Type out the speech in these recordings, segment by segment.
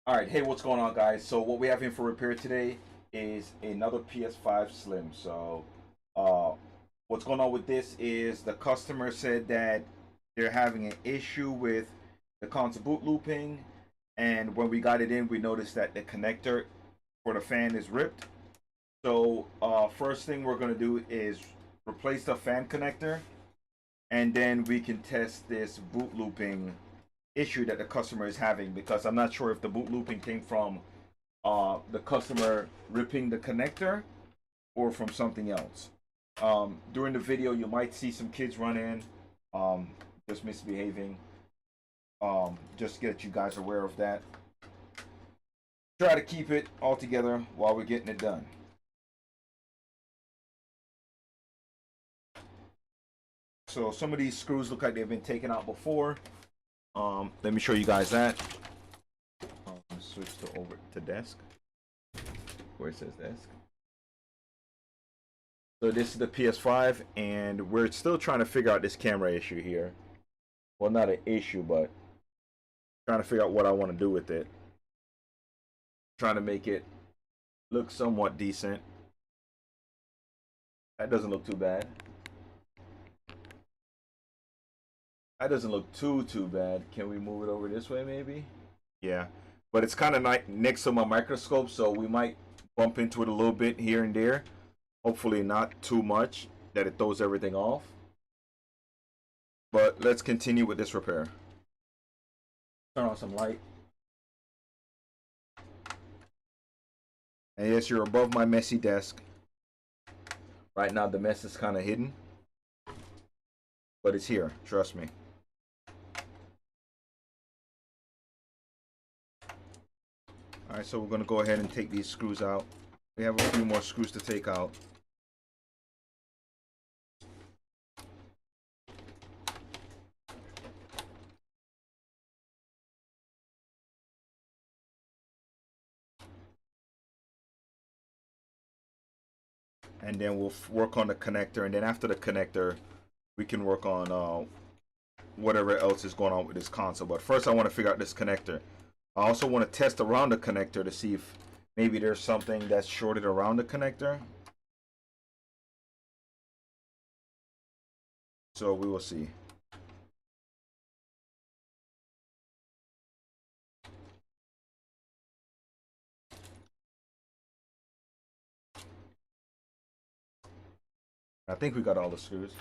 Alright, hey, what's going on, guys? So what we have in for repair today is another PS5 Slim. So uh, what's going on with this is the customer said that they're having an issue with the console boot looping, and when we got it in, we noticed that the connector for the fan is ripped. So first thing we're going to do is replace the fan connector, and then we can test this boot looping issue that the customer is having, because I'm not sure if the boot looping came from the customer ripping the connector or from something else. During the video, you might see some kids run in, just misbehaving. Just to get you guys aware of that. Try to keep it all together while we're getting it done. So some of these screws look like they've been taken out before. Let me show you guys that. Switch to over to desk where it says desk. So this is the PS5, and we're still trying to figure out this camera issue here. Well, not an issue, but trying to figure out what I want to do with it. Trying to make it look somewhat decent. That doesn't look too bad. That doesn't look too bad. Can we move it over this way maybe? Yeah, but it's kind of next to my microscope, so we might bump into it a little bit here and there. Hopefully not too much that it throws everything off. But let's continue with this repair. Turn on some light. And yes, you're above my messy desk. Right now the mess is kind of hidden, but it's here, trust me. Alright, so we're going to go ahead and take these screws out. We have a few more screws to take out. And then we'll work on the connector, and then after the connector we can work on whatever else is going on with this console. But first I want to figure out this connector. I also want to test around the connector to see if maybe there's something that's shorted around the connector. So we will see. I think we got all the screws.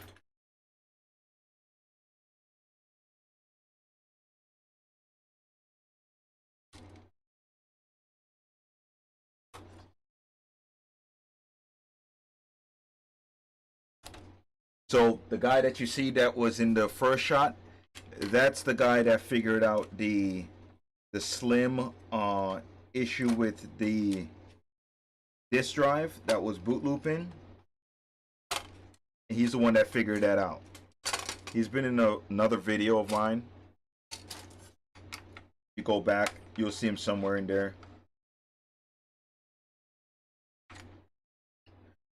So the guy that you see that was in the first shot, that's the guy that figured out the Slim issue with the disk drive that was boot looping. He's the one that figured that out. He's been in another video of mine. You go back, you'll see him somewhere in there.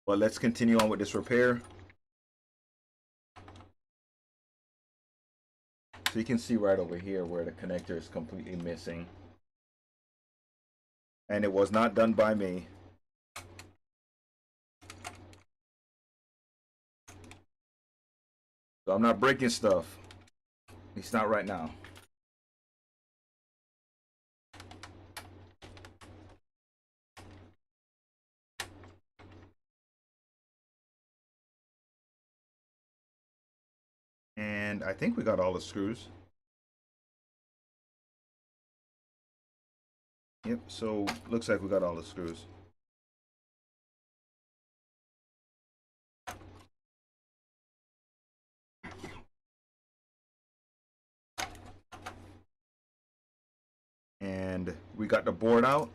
But let's continue on with this repair. So you can see right over here where the connector is completely missing. And it was not done by me. So I'm not breaking stuff. At least not right now. And I think we got all the screws. Yep, so looks like we got all the screws. And we got the board out.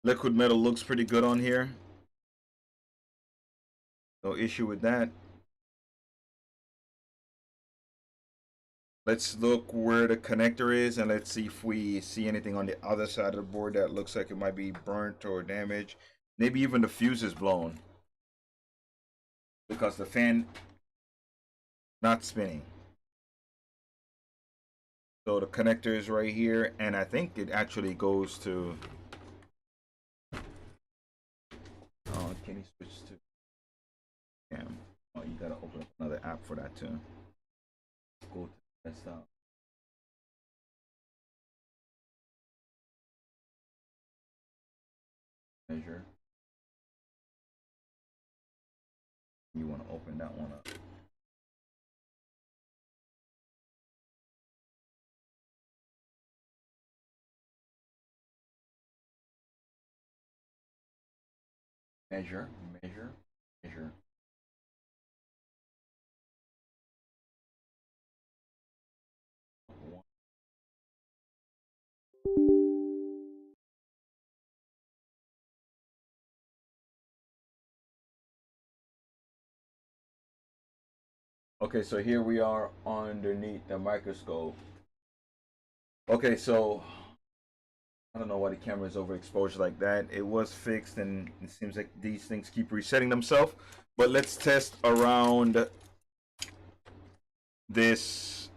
Liquid metal looks pretty good on here. No issue with that. Let's look where the connector is, and let's see if we see anything on the other side of the board that looks like it might be burnt or damaged. Maybe even the fuse is blown because the fan not spinning. So the connector is right here, and I think it actually goes to. Oh, can you switch to? Cam? Oh, you gotta open up another app for that too. Go to desktop. Measure. You want to open that one up. Measure, measure, measure. Okay, so here we are underneath the microscope. Okay, so I don't know why the camera is overexposed like that. It was fixed, and it seems like these things keep resetting themselves. But let's test around this,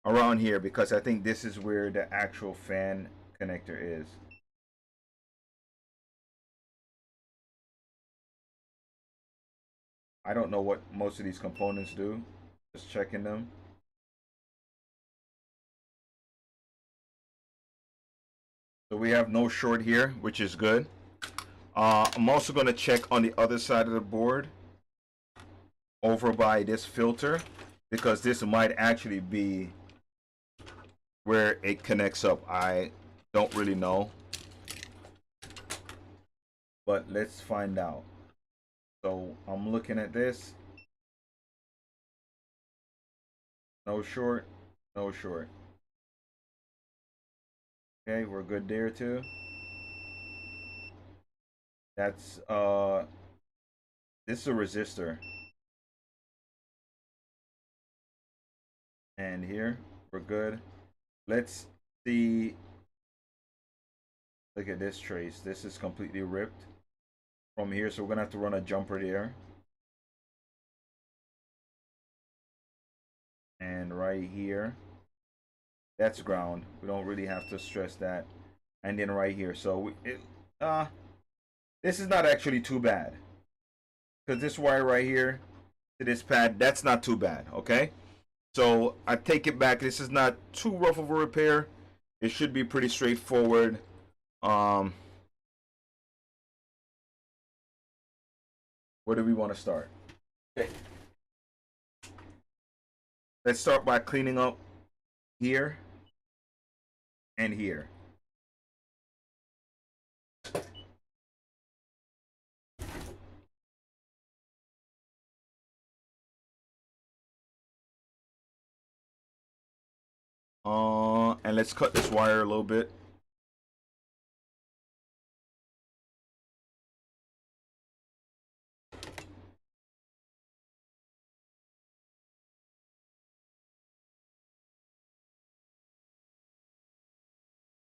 around here, because I think this is where the actual fan connector is. I don't know what most of these components do. Just checking them. So we have no short here, which is good. I'm also going to check on the other side of the board over by this filter, because this might actually be where it connects up. I don't really know, but let's find out. So I'm looking at this. No short, no short. Okay, we're good there too. That's this is a resistor. And here we're good. Let's see. Look at this trace. This is completely ripped from here, so we're gonna have to run a jumper there. And right here, that's ground. We don't really have to stress that. And then right here, so this is not actually too bad, because this wire right here to this pad, that's not too bad. Okay, so I take it back. This is not too rough of a repair. It should be pretty straightforward. Um, where do we want to start? Okay. Let's start by cleaning up here and here. And let's cut this wire a little bit.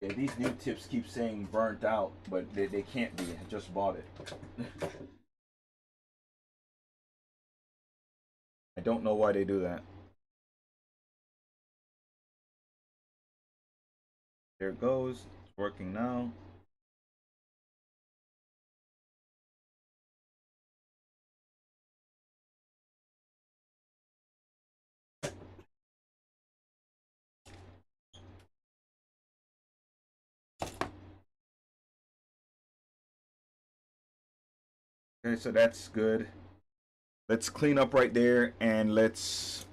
Yeah, these new tips keep saying burnt out, but they can't be. I just bought it. I don't know why they do that. There it goes. It's working now. Okay, so that's good. Let's clean up right there, and let's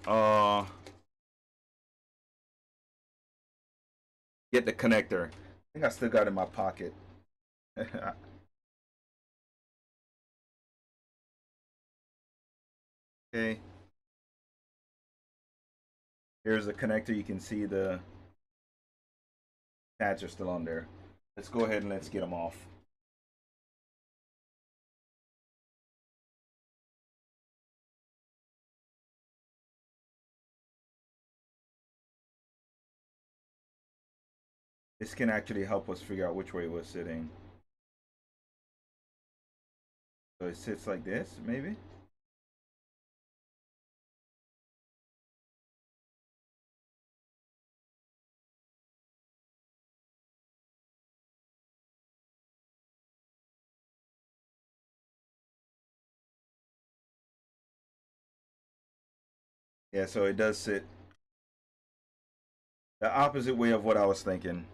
get the connector. I think I still got it in my pocket. Okay. Here's the connector. You can see the pads are still on there. Let's go ahead and let's get them off. This can actually help us figure out which way it was sitting. So it sits like this, maybe? Yeah, so it does sit the opposite way of what I was thinking.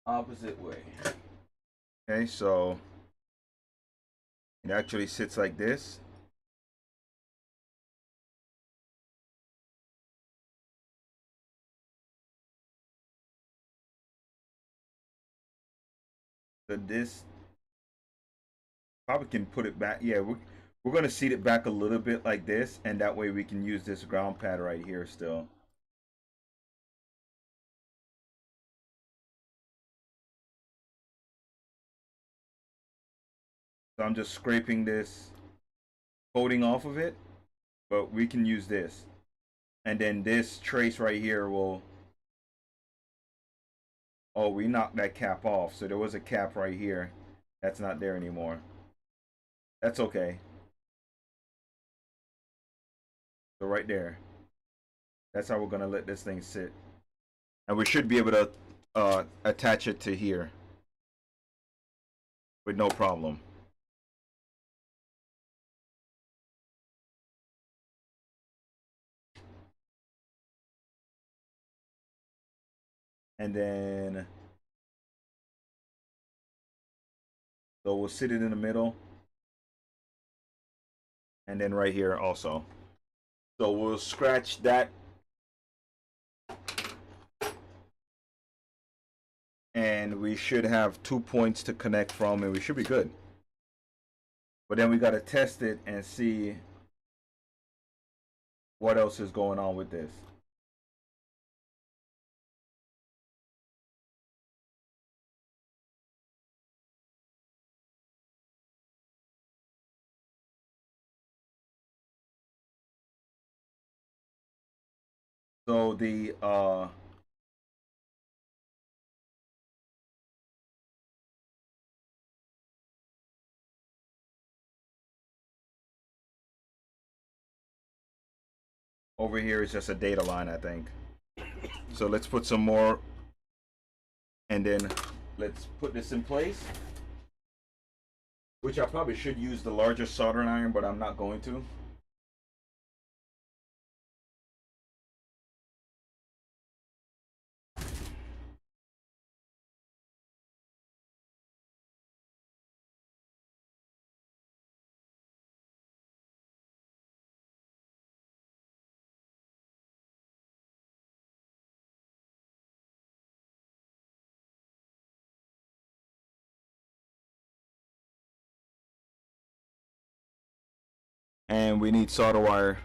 Opposite way. Okay, so it actually sits like this. So this probably can put it back. Yeah, we're gonna seat it back a little bit like this, and that way we can use this ground pad right here still. So I'm just scraping this coating off of it, but we can use this. And then this trace right here will, oh, we knocked that cap off. So there was a cap right here. That's not there anymore. That's okay. So right there. That's how we're gonna let this thing sit. And we should be able to attach it to here with no problem. And then, so we'll sit it in the middle. And then right here also. So we'll scratch that. And we should have 2 points to connect from, and we should be good. But then we got to test it and see what else is going on with this. So the over here is just a data line, I think. So let's put some more, and then let's put this in place. Which I probably should use the larger soldering iron, but I'm not going to. And we need solder wire.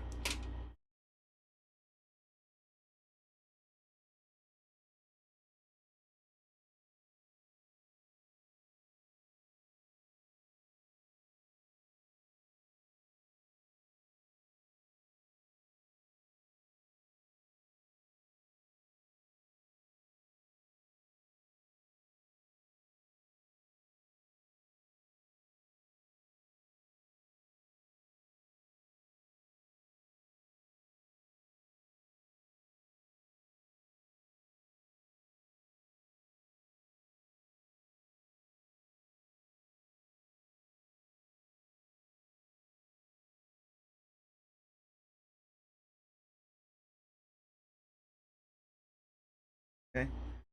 Okay.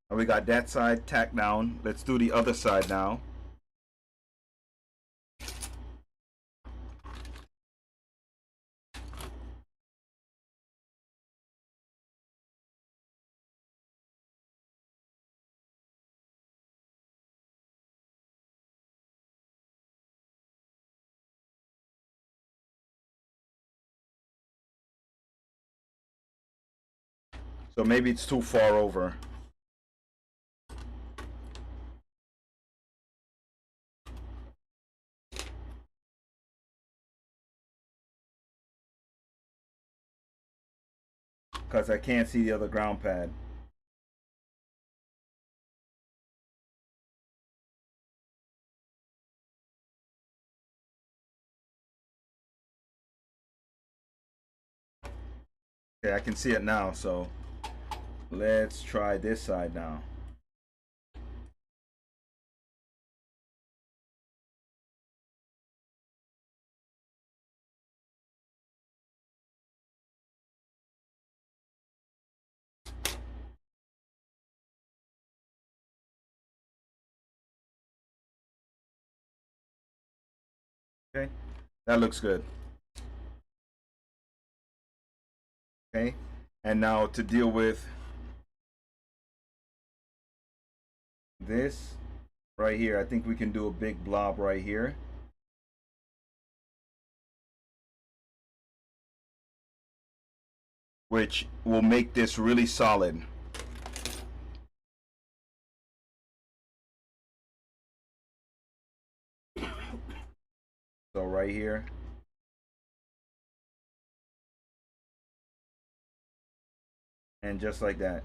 And we got that side tacked down. Let's do the other side now. So maybe it's too far over. Because I can't see the other ground pad. Okay, I can see it now, so let's try this side now. Okay, that looks good. Okay, and now to deal with this right here, I think we can do a big blob right here. Which will make this really solid. So right here. And just like that.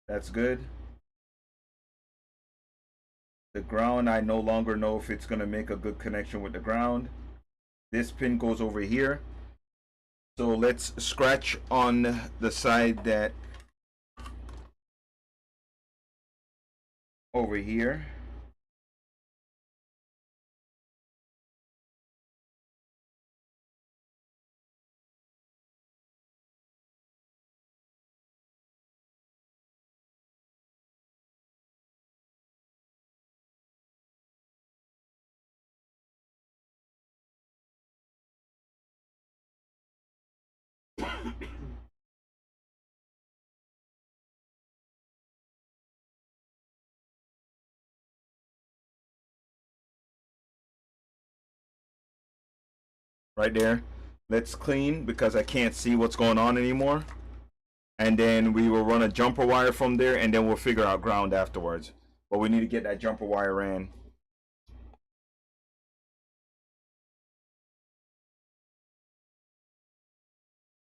That's good. The ground, I no longer know if it's going to make a good connection with the ground. This pin goes over here. So let's scratch on the side that over here. Right there. Let's clean because I can't see what's going on anymore. And then we will run a jumper wire from there, and then we'll figure out ground afterwards. But we need to get that jumper wire in.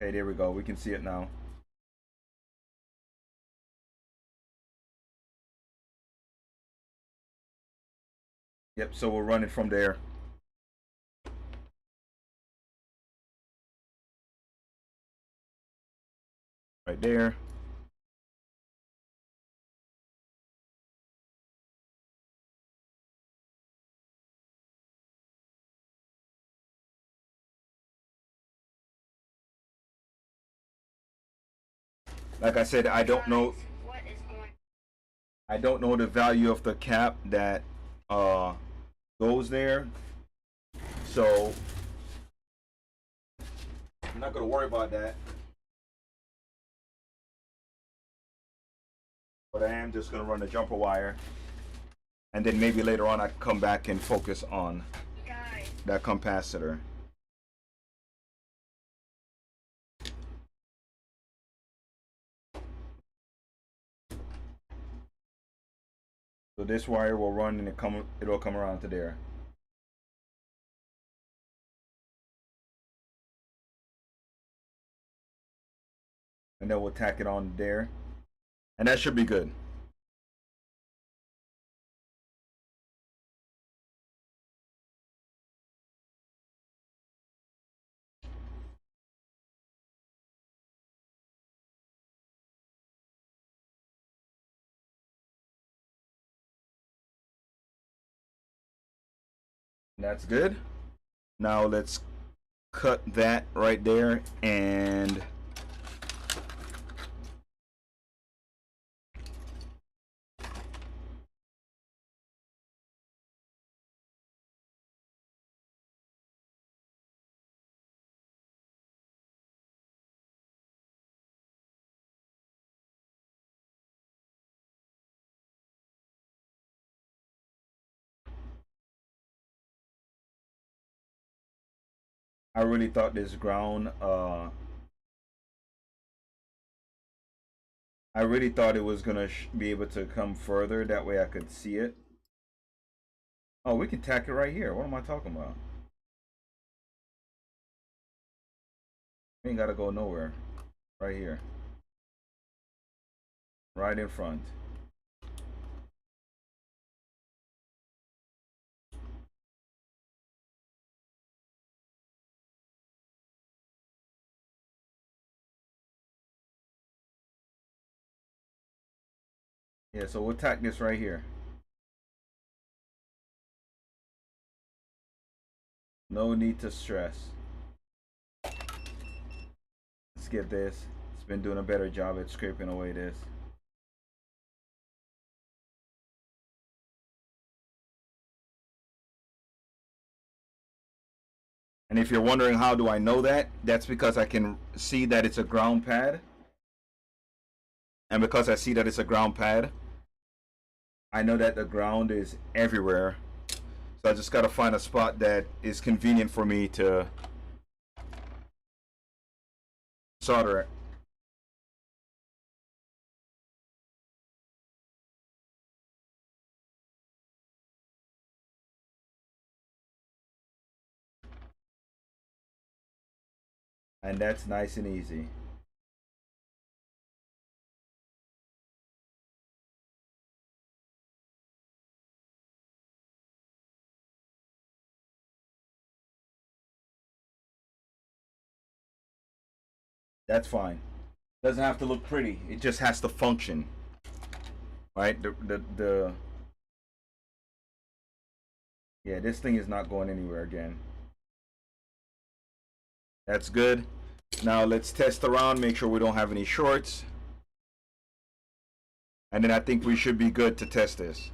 Okay, there we go. We can see it now. Yep, so we'll run it from there. Right there. Like I said, I don't know the value of the cap that goes there. So I'm not gonna worry about that. But I am just gonna run the jumper wire. And then maybe later on I can come back and focus on that capacitor. So this wire will run and it'll come around to there. And then we'll tack it on there. And that should be good. That's good. Now let's cut that right there and I really thought this ground I really thought it was gonna be able to come further. That way I could see it. Oh, we can tack it right here. What am I talking about? We ain't gotta go nowhere. Right here. Right in front. Yeah, so we'll tack this right here. No need to stress. Let's get this. It's been doing a better job at scraping away this. And if you're wondering how do I know that, that's because I can see that it's a ground pad. And because I see that it's a ground pad, I know that the ground is everywhere. So I just gotta find a spot that is convenient for me to solder it. And that's nice and easy. That's fine. Doesn't have to look pretty. It just has to function. Right? The yeah, this thing is not going anywhere again. That's good. Now let's test around, make sure we don't have any shorts. And then I think we should be good to test this.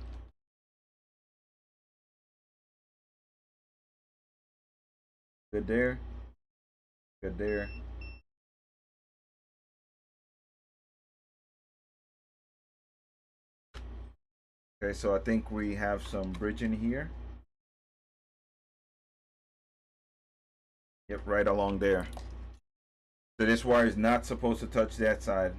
Good there. Good there. Okay, so I think we have some bridging here. Yep, right along there. So this wire is not supposed to touch that side.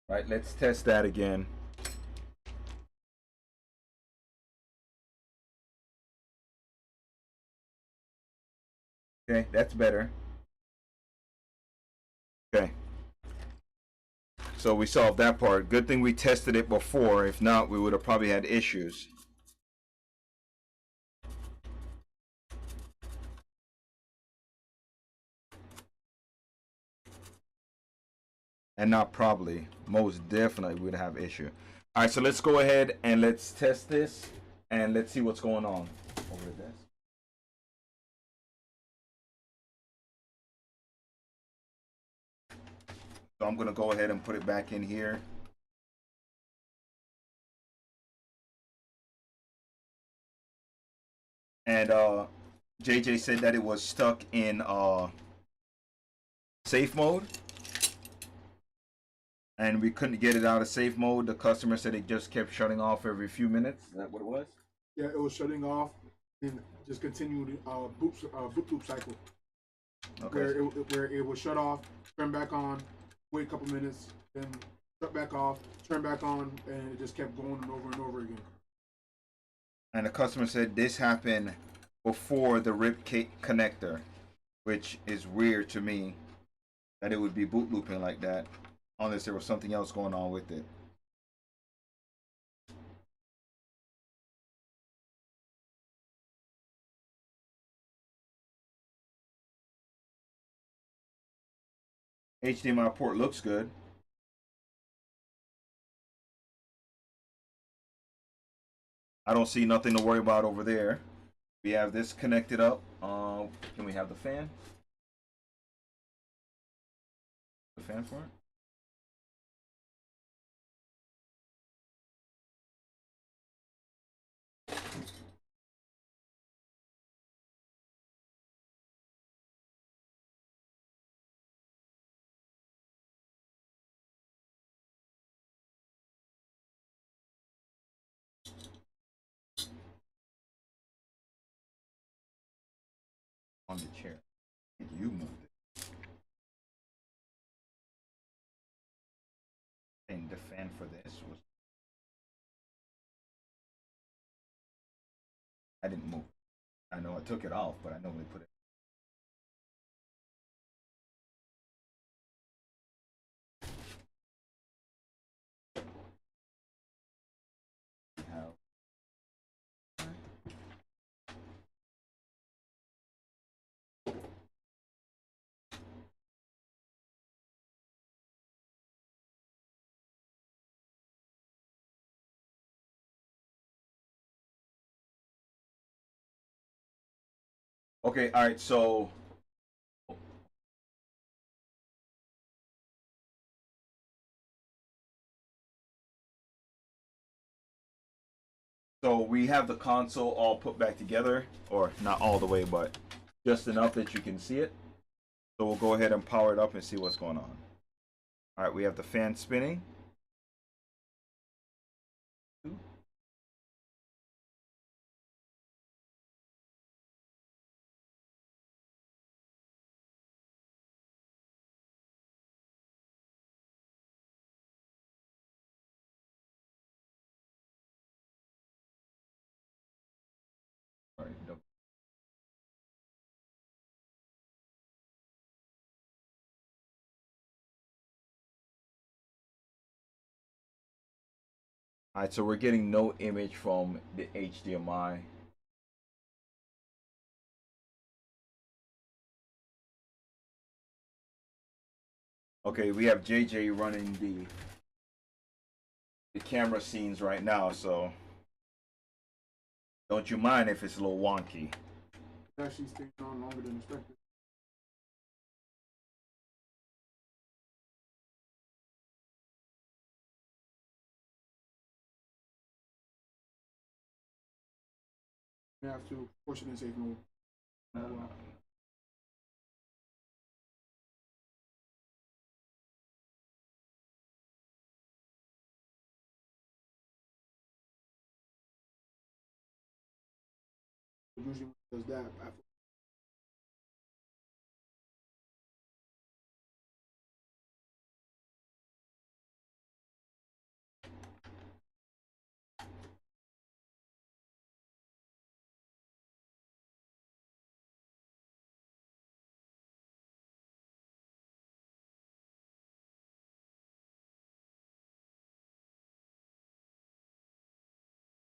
Right, let's test that again. Okay, that's better. Okay. So we solved that part. Good thing we tested it before. If not, we would have probably had issues. And not probably. Most definitely would have issue. All right, so let's go ahead and let's test this and let's see what's going on over this. So I'm gonna go ahead and put it back in here. And JJ said that it was stuck in safe mode. And we couldn't get it out of safe mode. The customer said it just kept shutting off every few minutes. Is that what it was? Yeah, it was shutting off and just continued boot loop cycle Okay. where it would shut off, turn back on, wait a couple minutes, then shut back off, turn back on, and it just kept going and over again. And the customer said this happened before the rip connector, which is weird to me that it would be boot looping like that, unless there was something else going on with it. HDMI port looks good. I don't see nothing to worry about over there. We have this connected up. Can we have the fan? The fan for it? On the chair. You moved it. And the fan for this was. I didn't move. I know I took it off, but I normally put it. Okay, all right. So we have the console all put back together, or not all the way, but just enough that you can see it. So we'll go ahead and power it up and see what's going on. All right, we have the fan spinning. All right, all right, so we're getting no image from the HDMI. Okay, we have JJ running the camera scenes right now, so don't you mind if it's a little wonky. It's actually staying on longer than expected. We have to force it in safe mode. Usually when it does that, after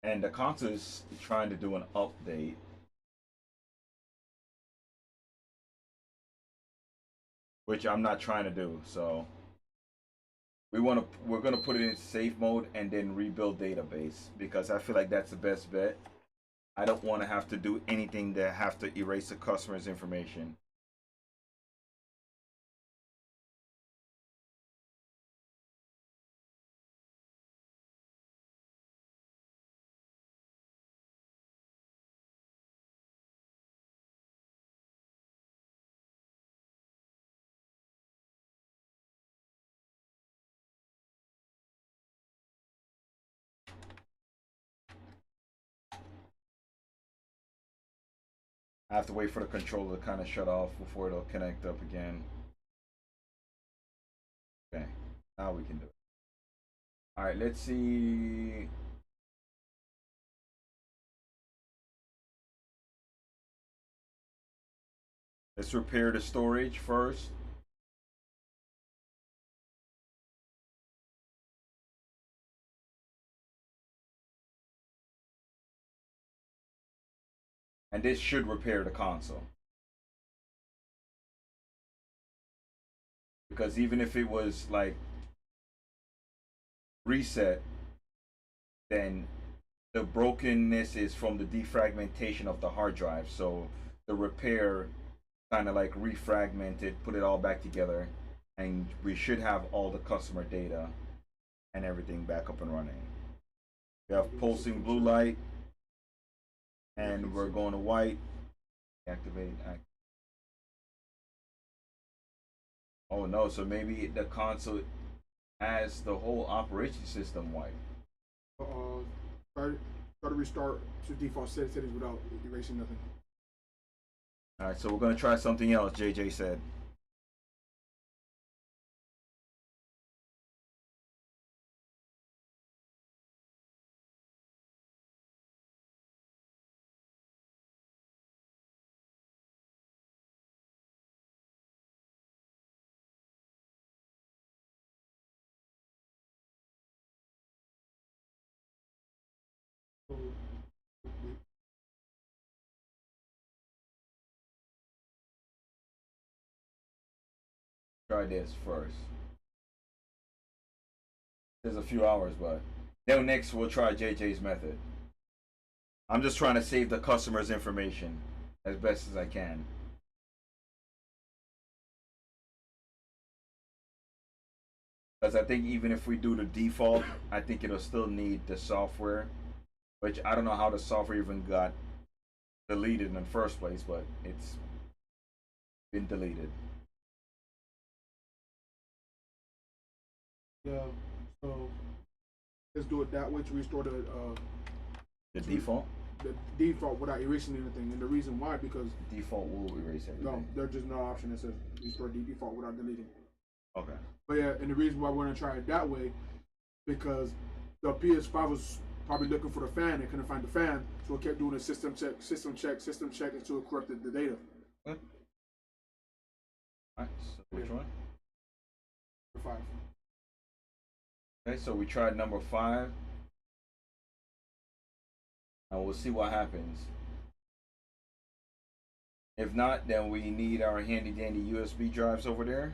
And the console is trying to do an update. Which I'm not trying to do, so we're gonna put it in safe mode and then rebuild database because I feel like that's the best bet. I don't want to have to do anything that have to erase the customer's information. I have to wait for the controller to kind of shut off before it'll connect up again. Okay, now we can do it. All right, let's see. Let's repair the storage first. And this should repair the console. Because even if it was like reset, then the brokenness is from the defragmentation of the hard drive. So the repair kind of like refragmented, put it all back together, and we should have all the customer data and everything back up and running. We have pulsing blue light, and we're going to white. Activate. Oh no! So maybe the console has the whole operation system white. try, try to restart to default settings without erasing nothing. All right, so we're gonna try something else. JJ said. So, Try this first. There's a few hours, but then next we'll try JJ's method. I'm just trying to save the customer's information. as best as I can. Because I think even if we do the default, I think it'll still need the software, which I don't know how the software even got deleted in the first place, but it's been deleted. Yeah. So let's do it that way to restore The default? the default without erasing anything. And the reason why, because Default will erase everything. no, there's just no option that says restore the default without deleting. Okay. But yeah, and the reason why we're gonna try it that way, because the PS5 was probably looking for the fan and couldn't find the fan, so it kept doing a system check, until it corrupted the data. Okay. Alright, so which one? For 5. Okay, so we tried number 5. And we'll see what happens. If not, then we need our handy dandy USB drives over there.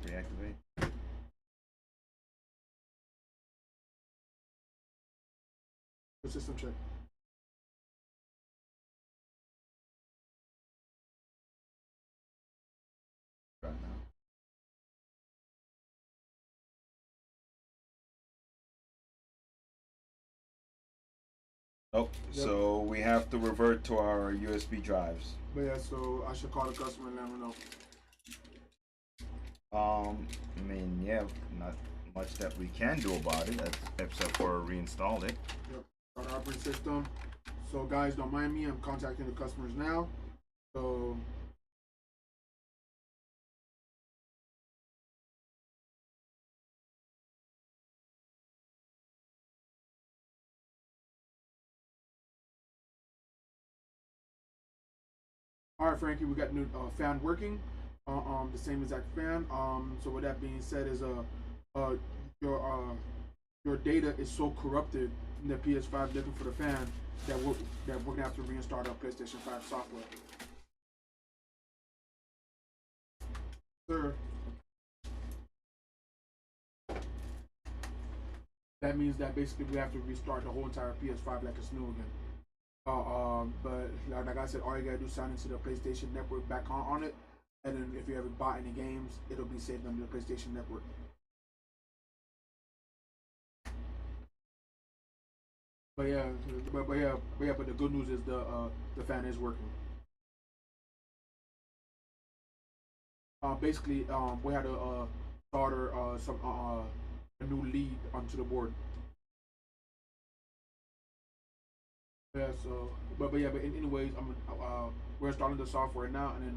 Reactivate. The system check. Right now. Nope. Yep. So we have to revert to our USB drives. But yeah, so I should call the customer and let them know. I mean, yeah, not much that we can do about it, except for reinstall it. Yep. Start operating system. So guys, don't mind me. I'm contacting the customers now. So. All right, Frankie, we got new fan working. The same exact fan. So with that being said, is your data is so corrupted in the PS5 looking for the fan that we're gonna have to reinstall our PlayStation 5 software. Sir. That means that basically we have to restart the whole entire PS5 like it's new again. But like I said, all you gotta do is sign into the PlayStation Network back on it, and then if you ever bought any games, it'll be saved on the PlayStation Network. But the good news is the fan is working. Basically, we had to solder a new lead onto the board. Yeah. So, but anyways, we're installing the software now, and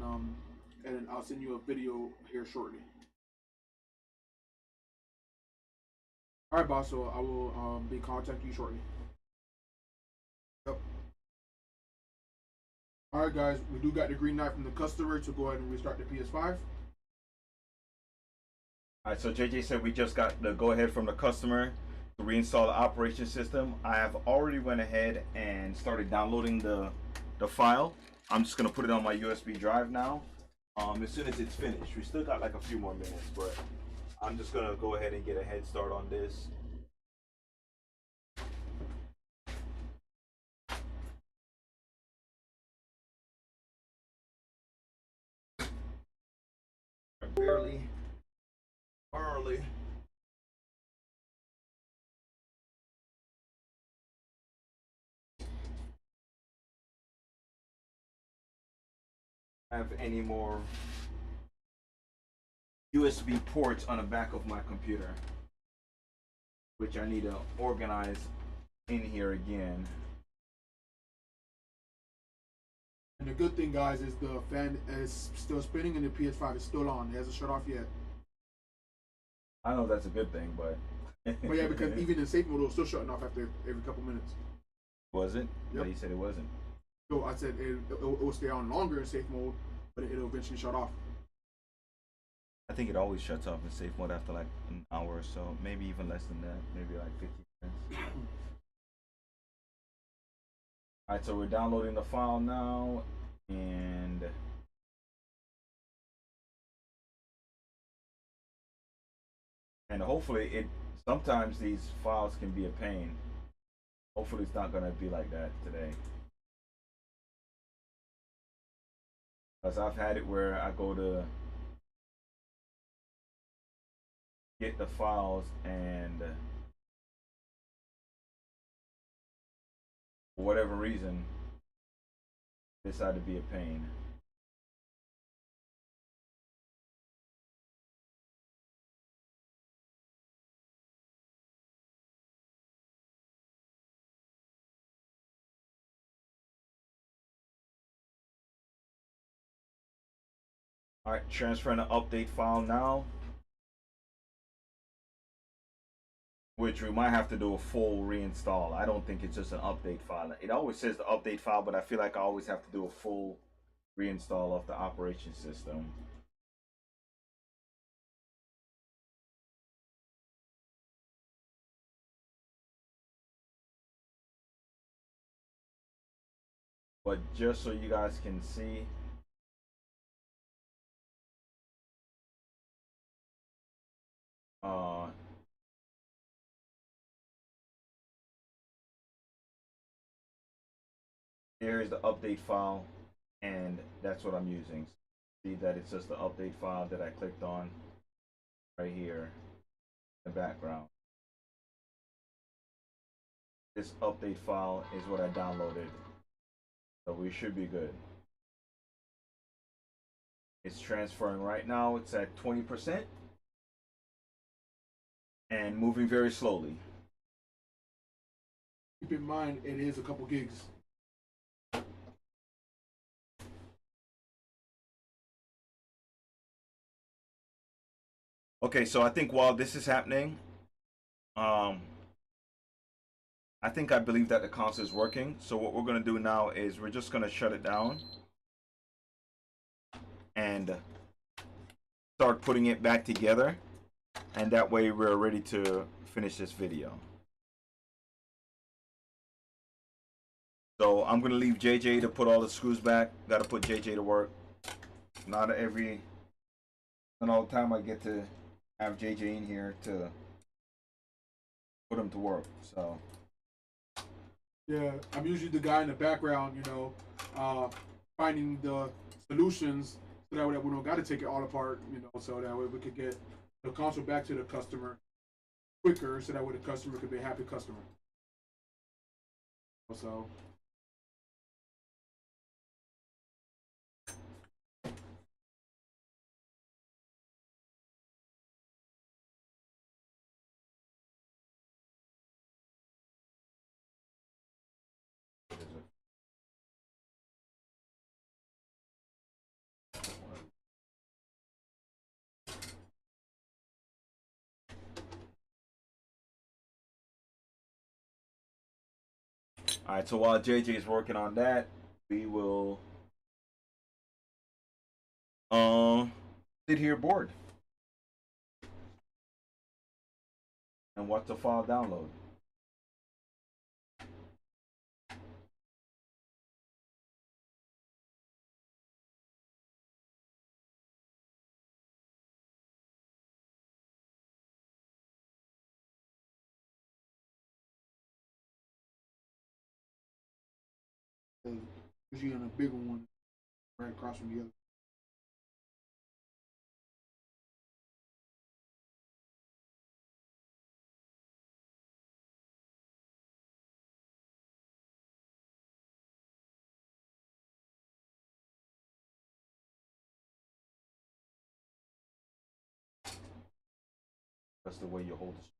then I'll send you a video here shortly. All right, boss. So I will be contacting you shortly. Yep. All right, guys. We do got the green light from the customer to go ahead and restart the PS5. All right. So JJ said we just got the go ahead from the customer to reinstall the operation system. I have already went ahead and started downloading the file. I'm just gonna put it on my USB drive now. As soon as it's finished, we still got like a few more minutes, but I'm just gonna go ahead and get a head start on this. Barely. Have any more USB ports on the back of my computer, which I need to organize in here again. And the good thing, guys, is the fan is still spinning and the PS5 is still on. It hasn't shut off yet. I know that's a good thing, but but yeah, because even in safe mode, it was still shutting off after every couple minutes. Was it? Yep. No, you said it wasn't. So I said it will stay on longer in safe mode, but it'll eventually shut off. I think it always shuts off in safe mode after like an hour or so, maybe even less than that, maybe like 15 minutes. Alright, so we're downloading the file now, and And hopefully it. Sometimes these files can be a pain. Hopefully it's not gonna be like that today. Because I've had it where I go to get the files and for whatever reason decide to be a pain. All right, transferring the update file now, which we might have to do a full reinstall. I don't think it's just an update file. It always says the update file, but I feel like I always have to do a full reinstall of the operation system. But just so you guys can see, uh, there is the update file, and that's what I'm using. See that it's just the update file that I clicked on right here in the background. This update file is what I downloaded, so we should be good. It's transferring right now. It's at 20% and moving very slowly. Keep in mind, it is a couple gigs. Okay, so I think while this is happening, um, I believe that the console is working. So what we're gonna do now is we're just gonna shut it down and start putting it back together, and that way we're ready to finish this video. So I'm gonna leave JJ to put all the screws back. Gotta put JJ to work. Not all the time I get to have JJ in here to put him to work. So Yeah, I'm usually the guy in the background, finding the solutions so that way we don't got to take it all apart, so that way we could get the console back to the customer quicker, so that way the customer could be a happy customer. So. all right, so while JJ is working on that, we will sit here bored and watch the file download. Usually on a bigger one right across from the other. That's the way you hold it.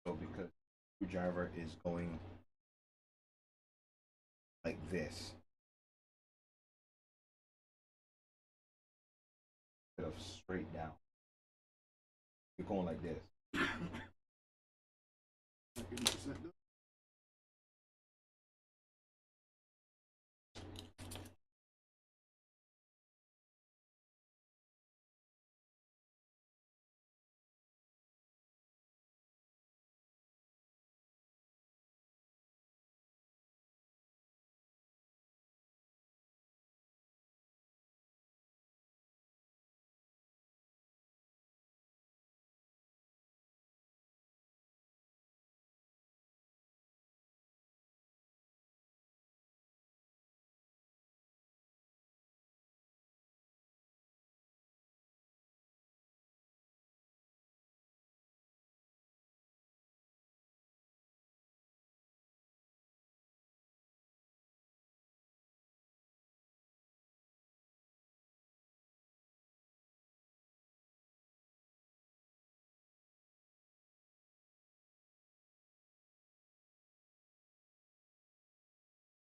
So because the screwdriver is going like this instead of straight down, you're going like this. 80%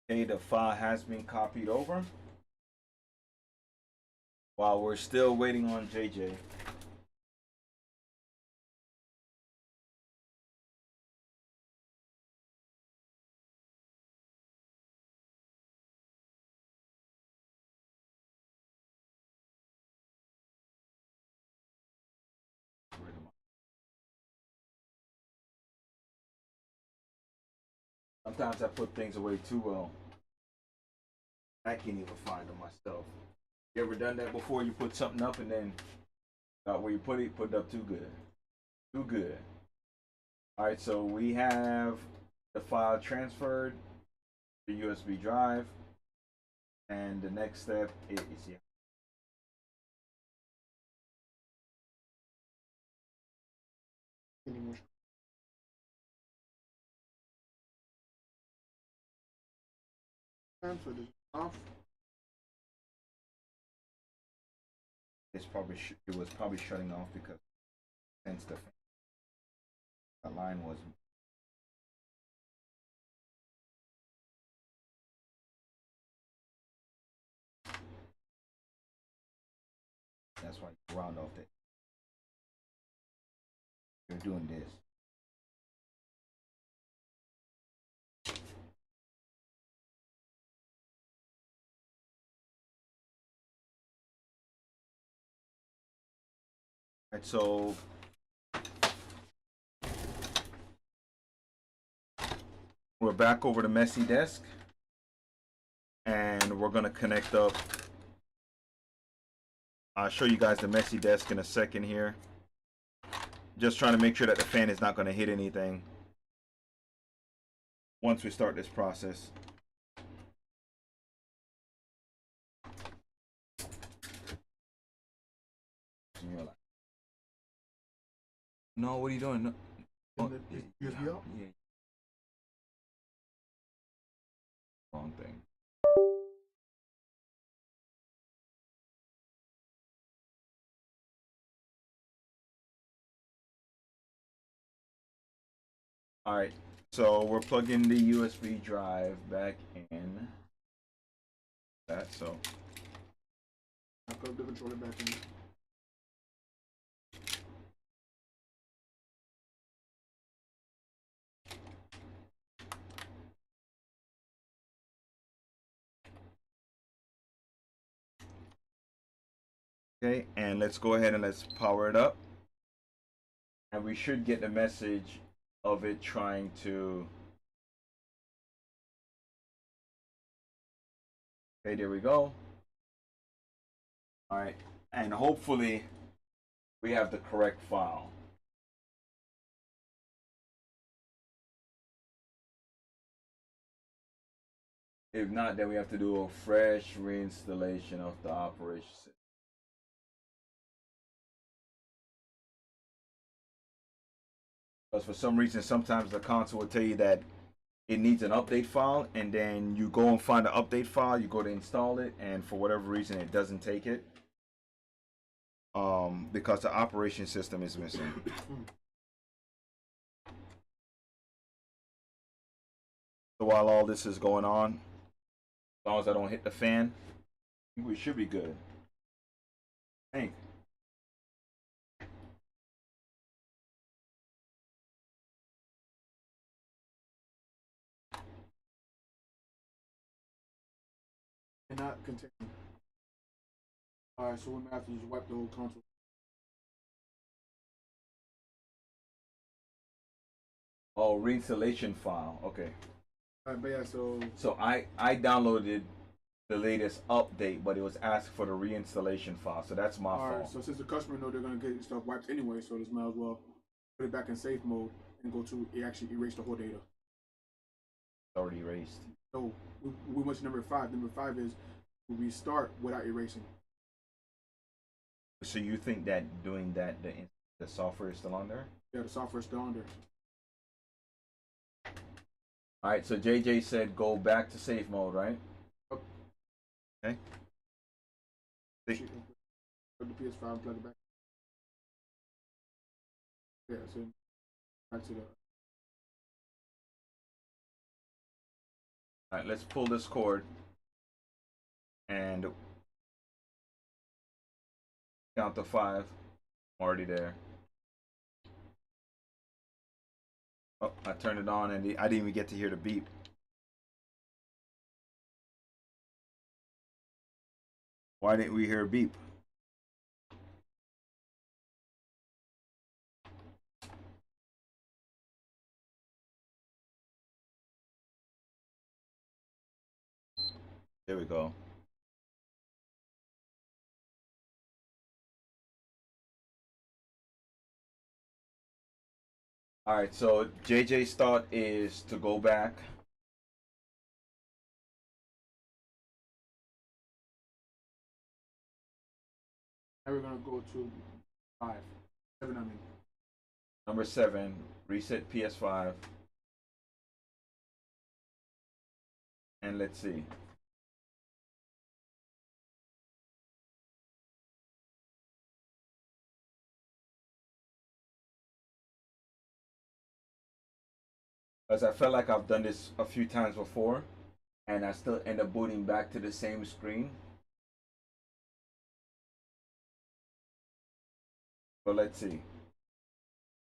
Okay, the file has been copied over. While we're still waiting on JJ. Sometimes I put things away too well. I can't even find them myself. You ever done that before? You put something up and then where you put it up too good. Too good. Alright, so we have the file transferred to USB drive. And the next step is yeah. Any more? So this off. It was probably shutting off because since the line was. That's why you round off that. You're doing this. Alright, so we're back over the messy desk and we're gonna connect up. I'll show you guys the messy desk in a second here. Just trying to make sure that the fan is not gonna hit anything once we start this process. No, what are you doing? No. USB out? Yeah. Wrong thing. Alright, so we're plugging the USB drive back in. That so. I plug the controller back in. Okay, and let's go ahead and let's power it up. And we should get the message of it trying to. Okay, there we go. All right, and hopefully we have the correct file. If not, then we have to do a fresh reinstallation of the operation system. Because for some reason, sometimes the console will tell you that it needs an update file, and then you go and find the update file, you go to install it, and for whatever reason, it doesn't take it. Because the operation system is missing. So while all this is going on, as long as I don't hit the fan, I think we should be good. I think. And not contain. Alright, so we might have to just wipe the whole console. Oh, reinstallation file. Okay. Alright, but yeah, So I downloaded the latest update, but it was asked for the reinstallation file, so that's my fault. So since the customer know they're gonna get stuff wiped anyway, so this might as well put it back in safe mode and go to actually erase the whole data. It's already erased. So we went to number 5. Number 5 is restart without erasing. So you think that doing that, the software is still on there? Yeah, the software's still on there. All right. So JJ said go back to safe mode, right? Okay. Plug the PS5 and plug it back. Yeah, so back to the. All right, let's pull this cord and count to 5. I'm already there. Oh, I turned it on and I didn't even get to hear the beep. Why didn't we hear a beep? There we go. All right, so JJ's thought is to go back. Now we're gonna go to 7. I mean, Number 7, reset PS5. And let's see. As I felt like I've done this a few times before, and I still end up booting back to the same screen. But let's see.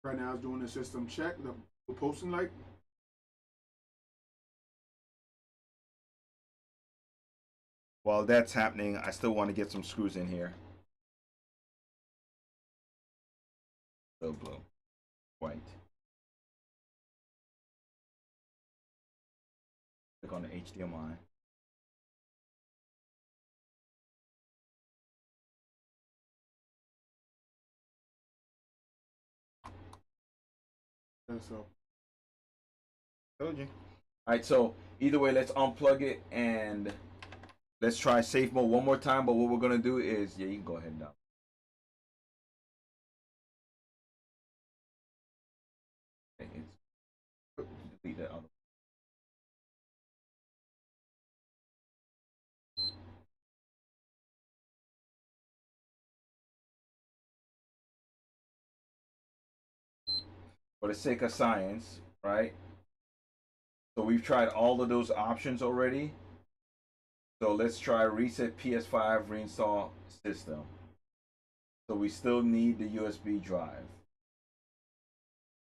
right now, it's doing the system check. The posting light. While that's happening, I still want to get some screws in here. Still blue, white. Click on the HDMI. And so Told you. All right, so either way, let's unplug it and let's try safe mode one more time. But what we're gonna do is, yeah, you can go ahead now. Okay, delete that other. For the sake of science, right? So we've tried all of those options already. So let's try reset PS5 reinstall system. So we still need the USB drive.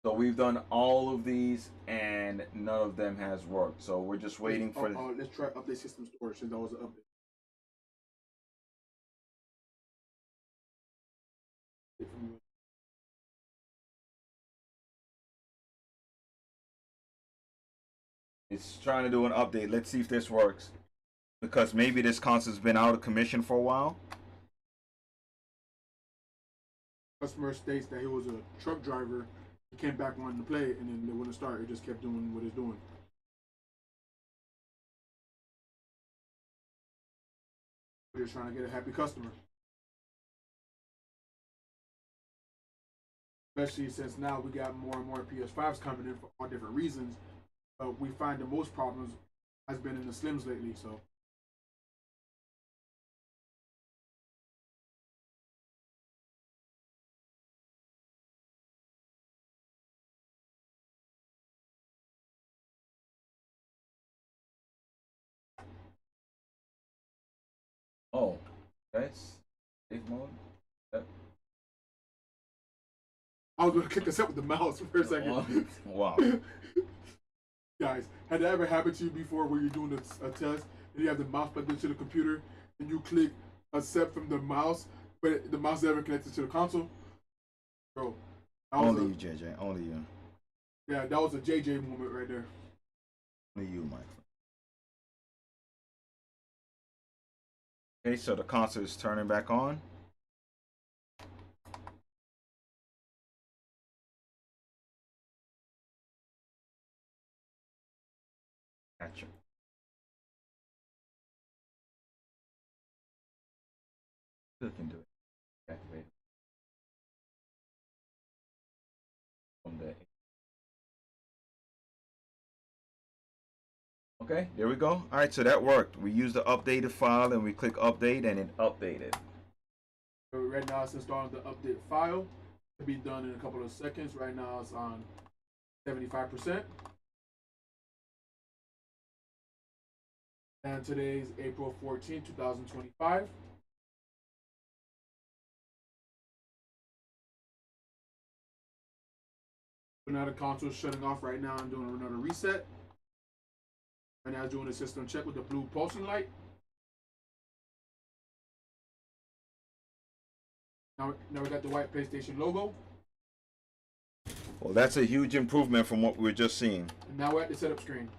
So we've done all of these and none of them has worked. So we're just waiting for let's try update system storage since that was an update. it's trying to do an update. Let's see if this works. Because maybe this console's been out of commission for a while. Customer states that he was a truck driver. He came back wanting to play, and then they wouldn't start. It just kept doing what it's doing. We're just trying to get a happy customer. Especially since now we got more and more PS5s coming in for all different reasons. But we find the most problems has been in the Slims lately. So Oh, okay. Safe mode. Yep. I was gonna kick this up with the mouse for a second. Wow. Guys, had that ever happened to you before where you're doing a test and you have the mouse plugged into the computer and you click accept from the mouse, but the mouse is never connected to the console? Bro, Only you, JJ. Only you. Yeah, that was a JJ moment right there. Only you, my friend. Okay, so the console is turning back on. Gotcha. Still can do it. Activate it. From the Okay, there we go. All right, so that worked. We used the updated file and we click update and it updated. So right now it's installing the update file. It'll be done in a couple of seconds. Right now it's on 75%. And today's April 14, 2025. So now the console is shutting off right now and doing another reset. Right now it's doing a system check with the blue pulsing light. Now we got the white PlayStation logo. Well, that's a huge improvement from what we were just seeing. And now we're at the setup screen.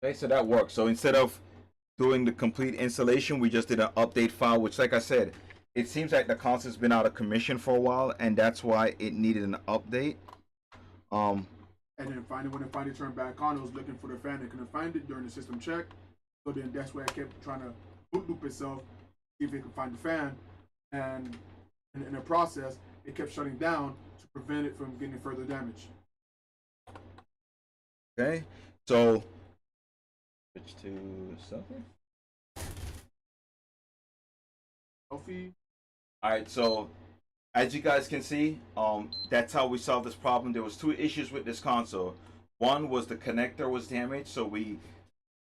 Okay, so that works. So instead of doing the complete installation, we just did an update file, which, like I said, it seems like the console's been out of commission for a while, and that's why it needed an update. And then when it finally turned back on, it was looking for the fan. It couldn't find it during the system check. So then that's why it kept trying to boot loop itself, see if it could find the fan. And in the process, it kept shutting down to prevent it from getting further damage. Okay, so switch to selfie. Selfie. All right, so as you guys can see, that's how we solved this problem. There was two issues with this console. One was the connector was damaged, so we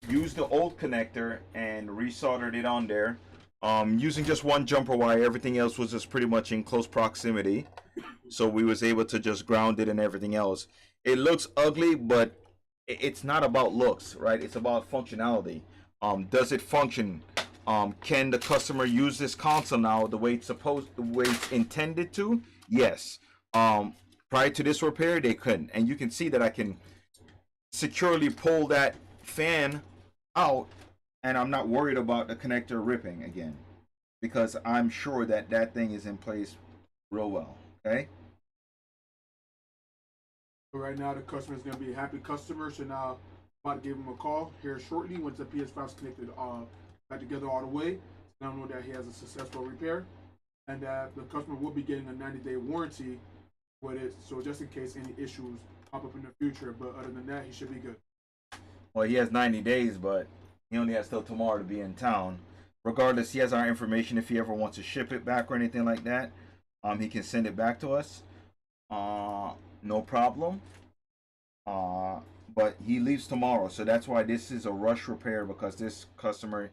used the old connector and resoldered it on there, using just one jumper wire. Everything else was just pretty much in close proximity, so we was able to just ground it and everything else. It looks ugly, but it's not about looks, right? It's about functionality. Does it function? Can the customer use this console now the way it's intended to? Yes. Prior to this repair, they couldn't, and you can see that I can securely pull that fan out, and I'm not worried about the connector ripping again, because I'm sure that that thing is in place real well. Okay. So right now the customer is going to be a happy customer. So now I'm about to give him a call here shortly once the PS5 is connected back together all the way. So now I know that he has a successful repair, and that the customer will be getting a 90-day warranty with it. So just in case any issues pop up in the future, but other than that, he should be good. Well, he has 90 days, but he only has till tomorrow to be in town. Regardless, he has our information if he ever wants to ship it back or anything like that. He can send it back to us. No problem. But he leaves tomorrow, so that's why this is a rush repair, because this customer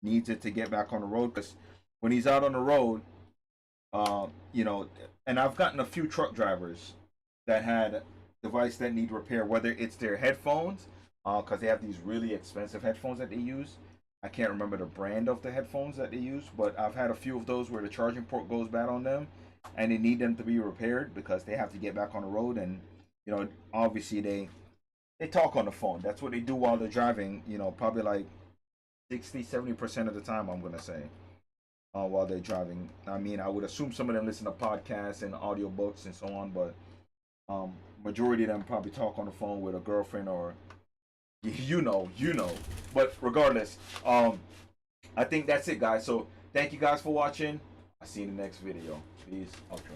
needs it to get back on the road. Because when he's out on the road, you know, and I've gotten a few truck drivers that had device that need repair, whether it's their headphones, because they have these really expensive headphones that they use. I can't remember the brand of the headphones that they use, but I've had a few of those where the charging port goes bad on them, and they need them to be repaired because they have to get back on the road. And you know, obviously they talk on the phone. That's what they do while they're driving. You know, probably like 60-70% of the time, I'm gonna say, while they're driving. I mean, I would assume some of them listen to podcasts and audiobooks and so on, but majority of them probably talk on the phone with a girlfriend or you know. But regardless, I think that's it, guys. So thank you guys for watching. I'll see you in the next video. Peace. Okay.